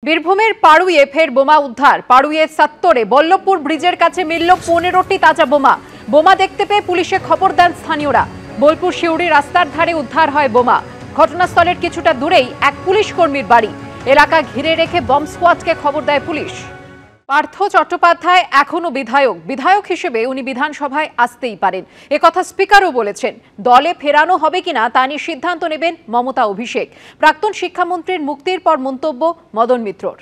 বীরভূমের পাড়ুইয়ে ফের বোমা উদ্ধার। পাড়ুইয়ের সাত্তরে বল্লভপুর ব্রিজের কাছে মিলল 15টি তাজা বোমা। বোমা দেখতে পেয়ে পুলিশে খবর দেন স্থানীয়রা। বোলপুর শিউড়ি রাস্তার ধারে উদ্ধার হয় বোমা। ঘটনাস্থলের কিছুটা দূরেই এক পুলিশ কর্মীর বাড়ি। এলাকা ঘিরে রেখে বম্ব স্কোয়াডকে খবর দেয় পুলিশ। পার্থ চট্টোপাধ্যায় এখনো বিধায়ক হিসেবে উনি বিধানসভায় আসতেই পারেন, একথা স্পিকারও বলেছেন। দলে ফেরানো হবে কিনা তা নিয়ে সিদ্ধান্ত নেবেন মমতা অভিষেক। প্রাক্তন শিক্ষামন্ত্রীর মুক্তির পর মন্তব্য মদন মিত্রর।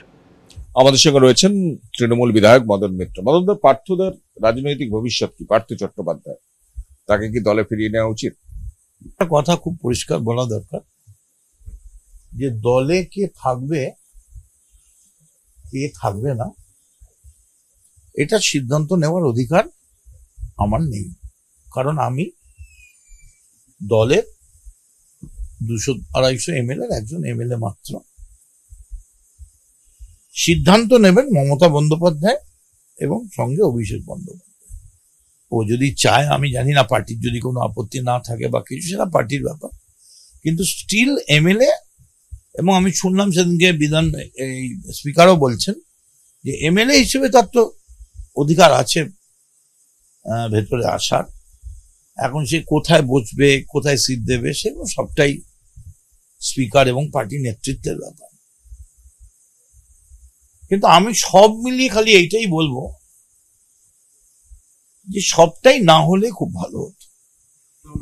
আমাদের সঙ্গে রয়েছেন তৃণমূল বিধায়ক মদন মিত্র। মদনদা, পার্থদার রাজনৈতিক ভবিষ্যৎ কি? পার্থ চট্টোপাধ্যায়, তাকে কি দলে ফিরিয়ে নেওয়া উচিত? একটা কথা খুব পরিষ্কার বলা দরকার যে দলে কে থাকবে কে থাকবে না এটা সিদ্ধান্ত নেওয়ার অধিকার আমার নেই। কারণ আমি দলের 200-250 এমএলএর একজন এমএলএ মাত্র। সিদ্ধান্ত নেবেন মমতা বন্দ্যোপাধ্যায় এবং সঙ্গে অভিষেক বন্দ্যোপাধ্যায়। ও যদি চায়, আমি জানি না, পার্টির যদি কোনো আপত্তি না থাকে বা কিছু, সেটা পার্টির ব্যাপার, কিন্তু স্টিল এমএলএ। এবং আমি শুনলাম সেদিনকে এই স্পিকারও বলছেন যে এমএলএ হিসেবে তার তো অধিকার আছে ভেতরে আসার। এখন সে কোথায় বসবে, কোথায় সিট দেবে, সেগুলো সবটাই স্পিকার এবং পার্টি নেতৃত্বের ব্যাপার। কিন্তু আমি সব মিলিয়ে খালি এইটাই বলবো যে সবটাই না হলে খুব ভালো হতো।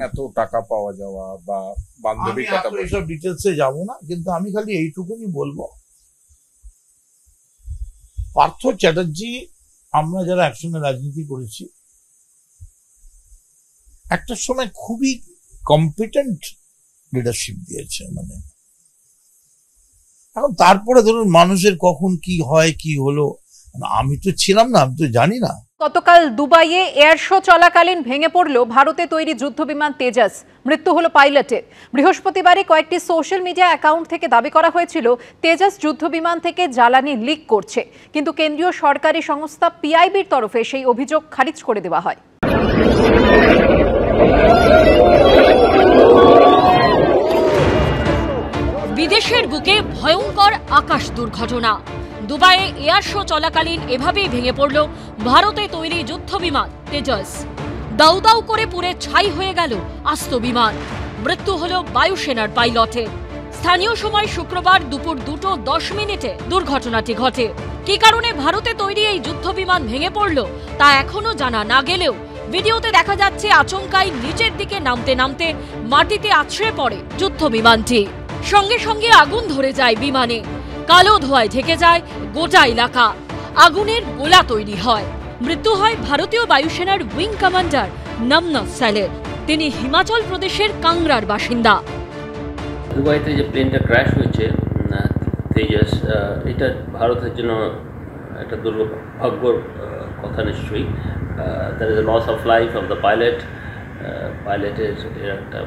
এত টাকা পাওয়া যাওয়া বা বান্ধবীর কথা, এইসব ডিটেলসে যাবো না, কিন্তু আমি খালি এইটুকুনি বলবো, পার্থ চ্যাটার্জি, আমরা যারা একসঙ্গে রাজনীতি করেছি, একটা সময় খুবই কম্পিটেন্ট লিডারশিপ দিয়েছে। মানে এখন তারপরে ধরুন মানুষের কখন কি হয়, কি হলো, আমি তো ছিলাম না, আমি তো জানি না। গতকাল দুবাইয়ে এয়ার শো চলাকালীন ভেঙে পড়ল ভারতে তৈরি যুদ্ধবিমান তেজাস। মৃত্যু হলো পাইলটের। বৃহস্পতিবারে কয়েকটি সোশ্যাল মিডিয়া অ্যাকাউন্ট থেকে দাবি করা হয়েছিল তেজাস যুদ্ধবিমান থেকে জ্বালানি লিক করছে, কিন্তু কেন্দ্রীয় সরকারি সংস্থা পিআইবির তরফে সেই অভিযোগ খারিজ করে দেওয়া হয়। বিদেশের বুকে ভয়ঙ্কর আকাশ দুর্ঘটনা। দুবাইয়ে এয়ার শো চলাকালীন এভাবেই ভেঙে পড়ল ভারতে তৈরি যুদ্ধবিমান তেজস। দাউ দাউ করে পুড়ে ছাই হয়ে গেল আস্ত বিমান। মৃত্যু হলো বায়ুসেনার পাইলটের। স্থানীয় সময় শুক্রবার দুপুর 2:10 দুর্ঘটনাটি ঘটে। কি কারণে ভারতে তৈরি এই যুদ্ধবিমান ভেঙে পড়ল তা এখনো জানা না গেলেও ভিডিওতে দেখা যাচ্ছে আচমকাই নিচের দিকে নামতে নামতে মাটিতে আছড়ে পড়ে যুদ্ধবিমানটি। সঙ্গে সঙ্গে আগুন ধরে যায় বিমানে। কালো ধোঁয়ায় ঢেকে যায় গোটা এলাকা। আগুনের গোলা তৈরি হয়। মৃত্যু হয় ভারতীয় বায়ুসেনার উইং কমান্ডার নমনভ স্যালের। তিনি হিমাচল প্রদেশের কাংড়ার বাসিন্দা। দুবাইতে যে প্লেনটা ক্র্যাশ হয়েছে তেজস, এটা ভারতের জন্য একটা দুর্ভাগ্যর কথা নিশ্চয়ই। There is a loss of life of the pilot. পাইলটের একটা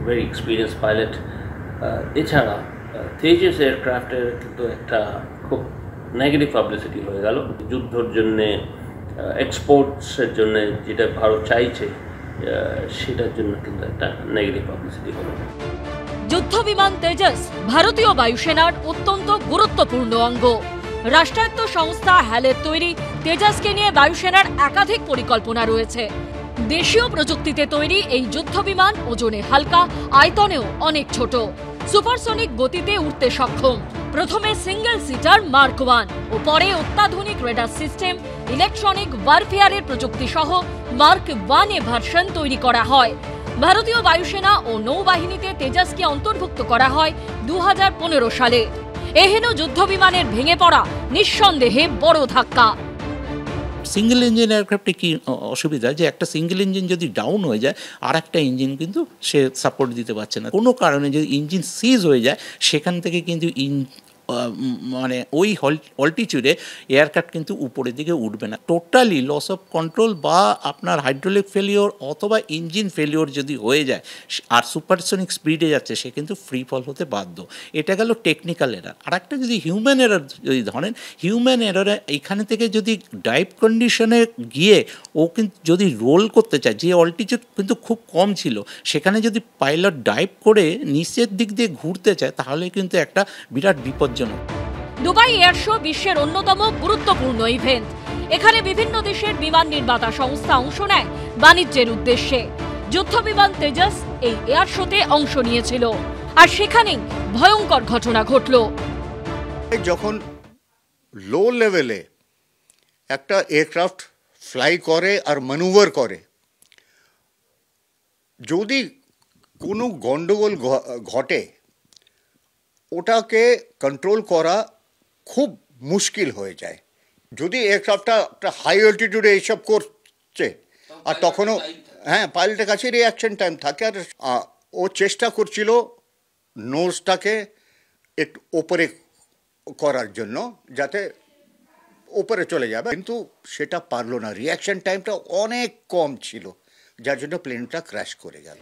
ভেরি এক্সপিরিয়েন্স পাইলট। এছাড়া তেজস এয়ারক্রাফটের কিন্তু একটা খুব নেগেটিভ পাবলিসিটি হয়ে গেল। যুদ্ধর জন্যে, এক্সপোর্টসের জন্য যেটা ভারত চাইছে, সেটার জন্য কিন্তু একটা নেগেটিভ পাবলিসিটি হলো। যুদ্ধবিমান তেজস ভারতীয় বায়ুসেনার অত্যন্ত গুরুত্বপূর্ণ অঙ্গ। রাষ্ট্রায়ত্ত সংস্থা হ্যালের তৈরি তেজসকে নিয়ে বায়ুসেনার একাধিক পরিকল্পনা রয়েছে। দেশীয় প্রযুক্তিতে তৈরি এই যুদ্ধবিমান ওজনে হালকা, আয়তনেও অনেক ছোট। সুপারসনিক গতিতে উঠতে সক্ষম। প্রথমে সিঙ্গেল সিটার মার্ক 1 ও পরে অত্যাধুনিক রেডার সিস্টেম, ইলেকট্রনিক ওয়ারফেয়ারের প্রযুক্তি সহ মার্ক 1 ভার্সন তৈরি করা হয়। ভারতীয় বায়ুসেনা ও নৌবাহিনীতে তেজসকে অন্তর্ভুক্ত করা হয় 2015 সালে। এহেন যুদ্ধবিমানের ভেঙে পড়া নিঃসন্দেহে বড় ধাক্কা। সিঙ্গেল ইঞ্জিন এয়ারক্রাফটে কি অসুবিধা, যে একটা সিঙ্গেল ইঞ্জিন যদি ডাউন হয়ে যায় আর একটা ইঞ্জিন কিন্তু সে সাপোর্ট দিতে পারছে না। কোনো কারণে যদি ইঞ্জিন সিজ হয়ে যায়, সেখান থেকে কিন্তু মানে ওই অল্টিটিউডে এয়ারক্রাফট কিন্তু উপরের দিকে উঠবে না। টোটালি লস অফ কন্ট্রোল বা আপনার হাইড্রোলিক ফেলিওর অথবা ইঞ্জিন ফেলিওর যদি হয়ে যায় আর সুপারসনিক স্পিডে যাচ্ছে, সে কিন্তু ফ্রি ফল হতে বাধ্য। এটা গেল টেকনিক্যাল এরার। আর একটা যদি হিউম্যান এরার যদি ধরেন, হিউম্যান এরারে এইখানে থেকে যদি ডাইভ কন্ডিশনে গিয়ে ও কিন্তু যদি রোল করতে চায়, যে অল্টিটিউড কিন্তু খুব কম ছিল, সেখানে যদি পাইলট ডাইভ করে নিচের দিক দিয়ে ঘুরতে চায়, তাহলে কিন্তু একটা বিরাট বিপজ্জনক। দুবাই এয়ার শো বিশ্বের অন্যতম গুরুত্বপূর্ণ ইভেন্ট। এখানে বিভিন্ন দেশের বিমান নির্মাতা সংস্থা অংশ নেয় বাণিজ্যের উদ্দেশ্যে। যুদ্ধ বিমান তেজাস এই এয়ার শোতে অংশ নিয়েছিল, আর সেখানেই ভয়ঙ্কর ঘটনা ঘটল। যখন লো লেভেলে একটা এয়ারক্রাফট ফ্লাই করে আর ম্যানুভার করে, যদি কোনো গন্ডগোল ঘটে ওটাকে কন্ট্রোল করা খুব মুশকিল হয়ে যায়। যদি এয়ারক্রাফটটা একটা হাই অল্টিটিউডে এইসব করছে, আর তখনও পাইলটের কাছে রিঅ্যাকশন টাইম থাকে, আর ও চেষ্টা করছিল নোজটাকে একটু ওপরে করার জন্য যাতে ওপরে চলে যাবে, কিন্তু সেটা পারলো না। রিঅ্যাকশন টাইমটা অনেক কম ছিল, যার জন্য প্লেনটা ক্র্যাশ করে গেল।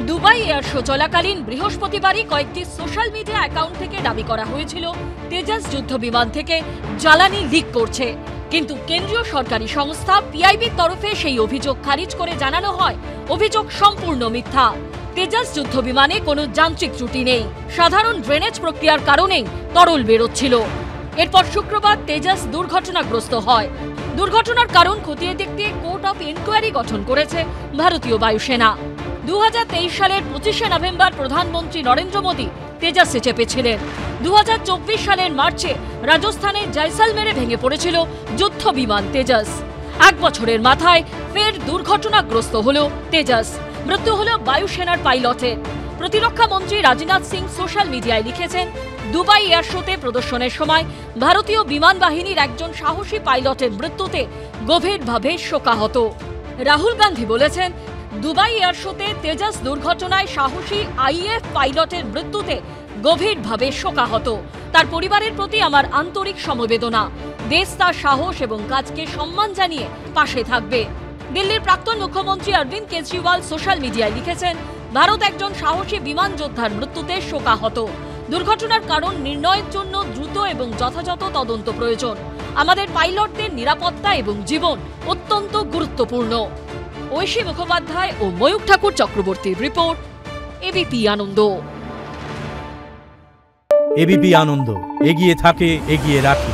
দুবাই এয়ার শো চলাকালীন বৃহস্পতিবারই কয়েকটি সোশ্যাল মিডিয়া অ্যাকাউন্ট থেকে দাবি করা হয়েছিল তেজাস যুদ্ধ বিমান থেকে জ্বালানি লিক করছে, কিন্তু কেন্দ্রীয় সরকারি সংস্থা পিআইবির তরফে সেই অভিযোগ খারিজ করে জানানো হয় অভিযোগ সম্পূর্ণ মিথ্যা। তেজাস যুদ্ধ বিমানে কোনো যান্ত্রিক ত্রুটি নেই, সাধারণ ড্রেনেজ প্রক্রিয়ার কারণেই তরল বেরোচ্ছিল। এরপর শুক্রবার তেজাস দুর্ঘটনাগ্রস্ত হয়। দুর্ঘটনার কারণ খতিয়ে দেখতে কোর্ট অফ ইনকোয়ারি গঠন করেছে ভারতীয় বায়ুসেনা। 2023 সালের 25শে নভেম্বর প্রধানমন্ত্রী নরেন্দ্র মোদী তেজাসে চেপেছিলেন। 2024 সালের মার্চে রাজস্থানের জয়সালমেরে ভেঙে পড়েছিল যুদ্ধ বিমান তেজাস। 1 বছরের মাথায় ফের দুর্ঘটনাগ্রস্ত হল তেজাস। মৃত্যু হল বায়ুসেনার পাইলটের। প্রতিরক্ষা মন্ত্রী রাজনাথ সিং সোশ্যাল মিডিয়ায় লিখেছেন, দুবাই এয়ার শোতে প্রদর্শনের সময় ভারতীয় বিমান বাহিনীর একজন সাহসী পাইলটের মৃত্যুতে গভীরভাবে শোকাহত। রাহুল গান্ধী বলেছেন, দুবাই এয়ার শোতে তেজাস দুর্ঘটনায় সাহসী আইএফ পাইলটের মৃত্যুতে গভীরভাবে শোকাহত। তার পরিবারের প্রতি আমার আন্তরিক সমবেদনা। দেশ তার সাহস এবং কাজকে সম্মান জানিয়ে পাশে থাকবে। দিল্লির প্রাক্তন মুখ্যমন্ত্রী অরবিন্দ কেজরিওয়াল সোশ্যাল মিডিয়ায় লিখেছেন, ভারত একজন সাহসী বিমান যোদ্ধার মৃত্যুতে শোকাহত। দুর্ঘটনার কারণ নির্ণয়ের জন্য দ্রুত এবং যথাযথ তদন্ত প্রয়োজন। আমাদের পাইলটদের নিরাপত্তা এবং জীবন অত্যন্ত গুরুত্বপূর্ণ। ঐশী মুখোপাধ্যায় ও ময়ূক ঠাকুর চক্রবর্তীর রিপোর্ট, এবিপি আনন্দ। এবিপি আনন্দ, এগিয়ে থাকে, এগিয়ে রাখে।